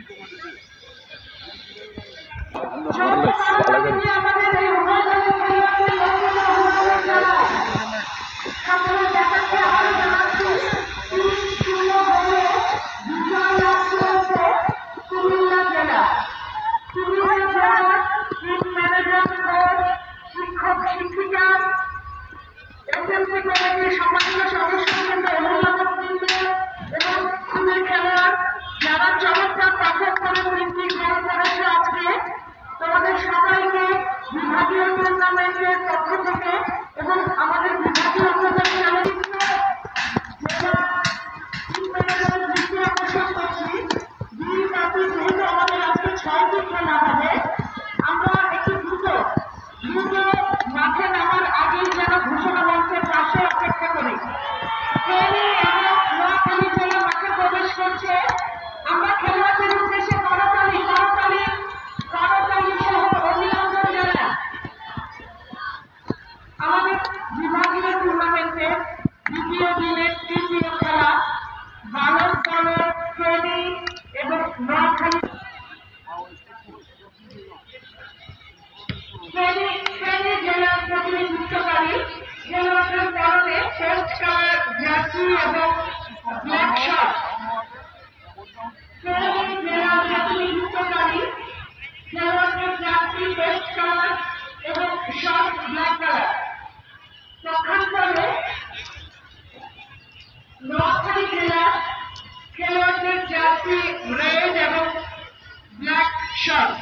শিক্ষক শিক্ষিকা এসএমসি কমিটির সম্মানিত সদস্যবৃন্দ, অভিভাবকবৃন্দ এবং স্কুলের খেলোয়াড় যারা চমৎকার পারফর্ম করে তিনটি গোল করেছে আজকে, তোমাদের সবাইকে বিভাগীয় টুর্নামেন্টের পক্ষ থেকে এবং আমাদের বিভাগীয় অঙ্গনের দৃষ্টি আকর্ষণ করছি। দুই রাতে যেহেতু আমাদের আজকে 6টি খেলা হবে, আমরা একটু দ্রুত মাঠে নামার আগেই যেন ঘোষণা মঞ্চের পাশে অপেক্ষা করি। ফেনী এবং নোয়াখালী জেলা মাঠে প্রবেশ করছে। আমরা খেলোয়াড়দের উদ্দেশ্যে করতালি করতালি করতালি সহ অভিনন্দন জানাই। আমাদের বিভাগীয় টুর্নামেন্টের দ্বিতীয় দিনের তৃতীয় খেলা বালক দলের ফেনী এবং নোয়াখালী ফেনী জেলার প্রতিনিধিত্বকারী খেলোয়াড়দের পরনে পেস্ট কালার জার্সি এবং ব্ল্যাক শার্ট। ফেনী জেলার প্রতিনিধিত্বকারী খেলোয়াড়দের জার্সি পেস্ট কালার এবং শার্ট ব্ল্যাক কালার। পক্ষান্তরে নোয়াখালী জেলার খেলোয়াড়দের জার্সি রেড এবং ব্ল্যাক শার্ট।